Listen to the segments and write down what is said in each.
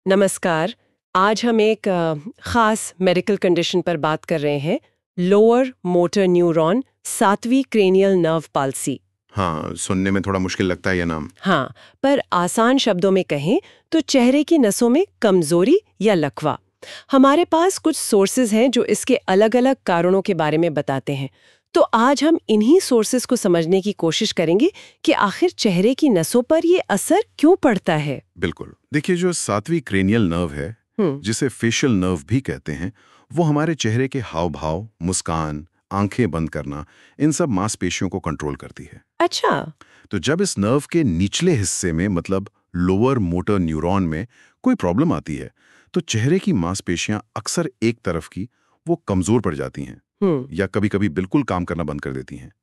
नमस्कार। आज हम एक खास मेडिकल कंडीशन पर बात कर रहे हैं, लोअर मोटर न्यूरॉन सातवीं क्रेनियल नर्व पाल्सी। हाँ, सुनने में थोड़ा मुश्किल लगता है ये नाम। हाँ, पर आसान शब्दों में कहें तो चेहरे की नसों में कमजोरी या लकवा। हमारे पास कुछ सोर्सेज हैं जो इसके अलग-अलग कारणों के बारे में बताते हैं। तो आज हम इन्हीं सोर्सेज को समझने की कोशिश करेंगे कि आखिर चेहरे की नसों पर ये असर क्यों पड़ता है। बिल्कुल। देखिए, जो सातवीं क्रेनियल नर्व है, जिसे फेशियल नर्व भी कहते हैं, वो हमारे चेहरे के हाव भाव, मुस्कान, आंखें बंद करना, इन सब मांसपेशियों को कंट्रोल करती है। अच्छा। तो जब इस नर्व के निचले हिस्से में मतलब लोअर मोटर न्यूरॉन में कोई प्रॉब्लम आती है, तो चेहरे की मांसपेशियां अक्सर एक तरफ की वो कमजोर पड़ जाती हैं या कभी-कभी बिल्कुल काम करना बंद कर देती हैं।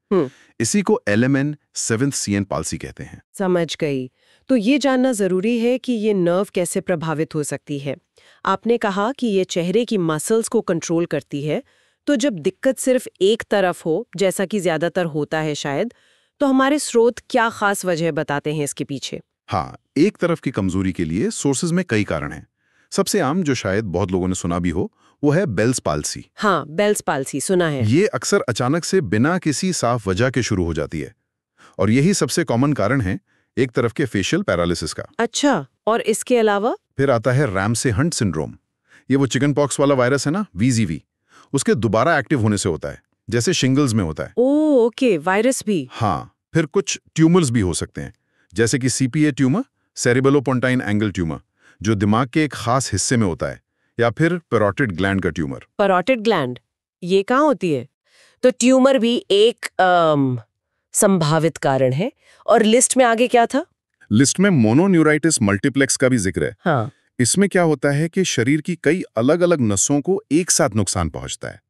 इसी को LMN 7th CN पाल्सी कहते हैं। समझ गई। तो ये जानना जरूरी है कि ये नर्व कैसे प्रभावित हो सकती है। आपने कहा कि ये चेहरे की मसल्स को कंट्रोल करती है, तो जब दिक्कत सिर्फ एक तरफ हो, जैसा कि ज्यादातर होता है शायद, तो हमारे स्रोत क्या खास वजह बताते हैं इसके पीछे? हाँ, एक तरफ की कमजोरी के लिए सोर्सेज में कई कारण हैं। सबसे आम जो शायद बहुत लोगों ने सुना भी हो, वो है बेल्स पाल्सी। हाँ, बेल्स पाल्सी सुना है। ये अक्सर अचानक से बिना किसी साफ वजह के शुरू हो जाती है और यही सबसे कॉमन कारण है एक तरफ के फेशियल पैरालिसिस का। अच्छा, और इसके अलावा? फिर आता है रैमसे हंट सिंड्रोम। ये वो चिकन पॉक्स वाला वायरस है ना, VZV, उसके दोबारा एक्टिव होने से होता है, जैसे शिंगल्स में होता है। ओह, ओके, वायरस भी। हाँ, फिर कुछ ट्यूमर्स भी हो सकते हैं, जैसे कि CPA ट्यूमर, सेरिबेलोपोंटाइन एंगल ट्यूमर, जो दिमाग के एक खास हिस्से में होता है, या फिर पैरोटिड ग्लैंड का ट्यूमर। पैरोटिड ग्लैंड, ये कहाँ होती है? तो ट्यूमर भी एक संभावित कारण है। और लिस्ट में आगे क्या था? लिस्ट में मोनोन्यूराइटिस मल्टीप्लेक्स का भी जिक्र है। हाँ। इसमें क्या होता है कि शरीर की कई अलग-अलग नसों को एक साथ नुकसान पहुंचता है।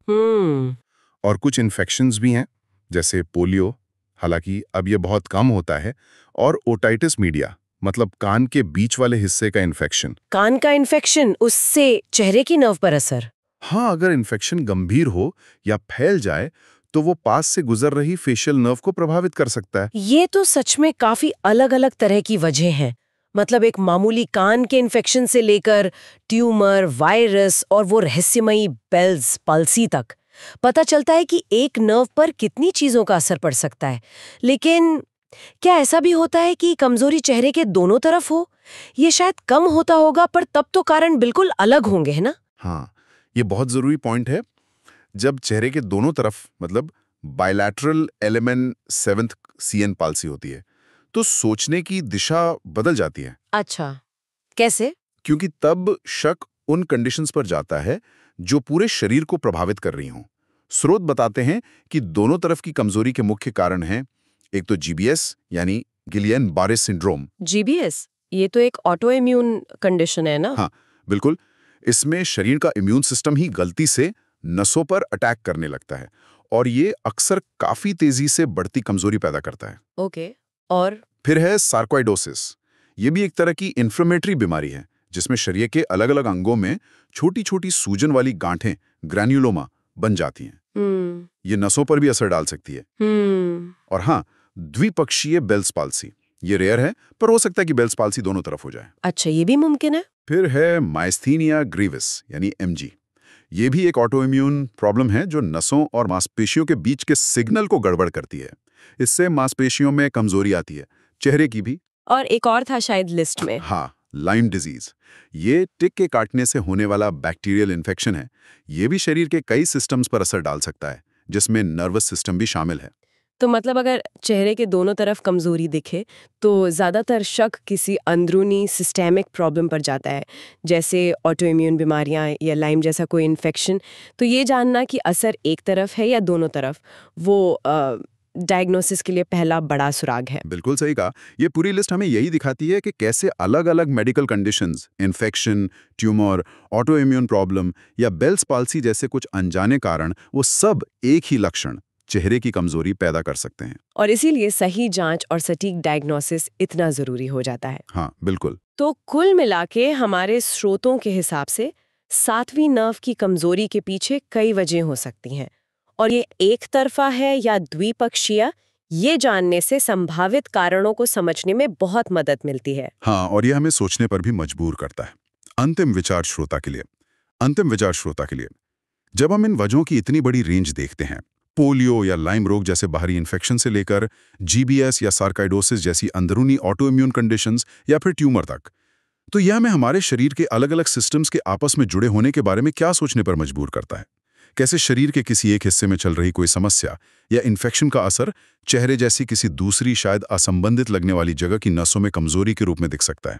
और कुछ इन्फेक्शंस भी हैं, जैसे पोलियो, हालांकि अब ये बहुत कम होता है, और ओटाइटिस मीडिया, मतलब कान के बीच वाले हिस्से का इन्फेक्शन। कान का इन्फेक्शन, उससे चेहरे की नर्व पर असर? हाँ, अगर इन्फेक्शन गंभीर हो या फैल जाए तो वो पास से गुजर रही फेशियल नर्व को प्रभावित कर सकता है। ये तो सच में काफी अलग-अलग तरह की वजह हैं। मतलब एक मामूली कान के इन्फेक्शन से लेकर ट्यूमर, वायरस और वो रहस्यमयी बेल्स पाल्सी तक, पता चलता है कि एक नर्व पर कितनी चीजों का असर पड़ सकता है। लेकिन क्या ऐसा भी होता है कि कमजोरी चेहरे के दोनों तरफ हो? ये शायद कम होता होगा, पर तब तो कारण बिल्कुल अलग होंगे, है ना? हाँ, ये बहुत जरूरी पॉइंट है। जब चेहरे के दोनों तरफ मतलब bilateral LMN 7th CN palsy होती है, तो सोचने की दिशा बदल जाती है। अच्छा, कैसे? क्योंकि तब शक उन कंडीशंस पर जाता है जो पूरे शरीर को प्रभावित कर रही हों। स्रोत बताते हैं कि दोनों तरफ की कमजोरी के मुख्य कारण हैं, एक तो GBS यानी गिलियन बारे सिंड्रोम। GBS, ये तो एक ऑटो इम्यून कंडीशन है ना? हाँ, बिल्कुल। इसमें शरीर का इम्यून सिस्टम ही गलती से नसों पर अटैक करने लगता है और ये अक्सर काफी तेजी से बढ़ती कमजोरी पैदा करता है। ओके, और? फिर है सार्कोइडोसिस। ये भी एक तरह की इन्फ्लेमेटरी बीमारी है, जिसमें शरीर के अलग-अलग अंगों में छोटी-छोटी सूजन वाली गांठें, ग्रैन्युलोमा, बन जाती हैं। ये नसों पर भी असर डाल सकती है। और हाँ, द्विपक्षीय बेल्स पाल्सी, ये रेयर है, पर हो सकता है कि बेल्स पाल्सी दोनों तरफ हो जाए। अच्छा, ये भी मुमकिन है? फिर है माइस्थीनिया ग्रीविस यानी MG। ये भी एक ऑटो इम्यून प्रॉब्लम है जो नसों और मांसपेशियों के बीच के सिग्नल को गड़बड़ करती है। इससे मांसपेशियों में कमजोरी आती है, चेहरे की भी। और एक और था शायद लिस्ट में। हाँ, लाइम डिजीज। ये टिक के काटने से होने वाला बैक्टीरियल इन्फेक्शन है। ये भी शरीर के कई सिस्टम्स पर असर डाल सकता है, जिसमें नर्वस सिस्टम भी शामिल है। तो मतलब अगर चेहरे के दोनों तरफ कमजोरी दिखे, तो ज्यादातर शक किसी अंदरूनी सिस्टेमिक प्रॉब्लम पर जाता है, जैसे ऑटो इम्यून बीमारियां या लाइम जैसा कोई इन्फेक्शन। तो ये जानना कि असर एक तरफ है या दोनों तरफ, वो डायग्नोसिस के लिए पहला बड़ा सुराग है। बिल्कुल सही कहा। ये पूरी लिस्ट हमें यही दिखाती है कि कैसे अलग-अलग medical conditions, infection, tumour, auto immune problem या बेल्स पाल्सी जैसे कुछ अनजाने कारण, वो सब एक ही लक्षण, चेहरे की कमजोरी पैदा कर सकते हैं। और इसीलिए सही जांच और सटीक डायग्नोसिस इतना जरूरी हो जाता है। हाँ, बिल्कुल। तो कुल मिलाके हमारे स्रोतों के हिसाब से सातवीं नर्व की कमजोरी के पीछे कई वजह हो सकती हैं, और ये एक तरफा है या द्विपक्षीय, ये जानने से संभावित कारणों को समझने में बहुत मदद मिलती है। हाँ, और ये हमें सोचने पर भी मजबूर करता है। अंतिम विचार श्रोता के लिए जब हम इन वजहों की इतनी बड़ी रेंज देखते हैं, पोलियो या लाइम रोग जैसे बाहरी इन्फेक्शन से लेकर जीबीएस या सार्काइडोसिस जैसी अंदरूनी ऑटो इम्यून कंडीशंस या फिर ट्यूमर तक, तो यह हमें हमारे शरीर के अलग अलग सिस्टम्स के आपस में जुड़े होने के बारे में क्या सोचने पर मजबूर करता है। कैसे शरीर के किसी एक हिस्से में चल रही कोई समस्या या इन्फेक्शन का असर चेहरे जैसी किसी दूसरी शायद असंबंधित लगने वाली जगह की नसों में कमजोरी के रूप में दिख सकता है।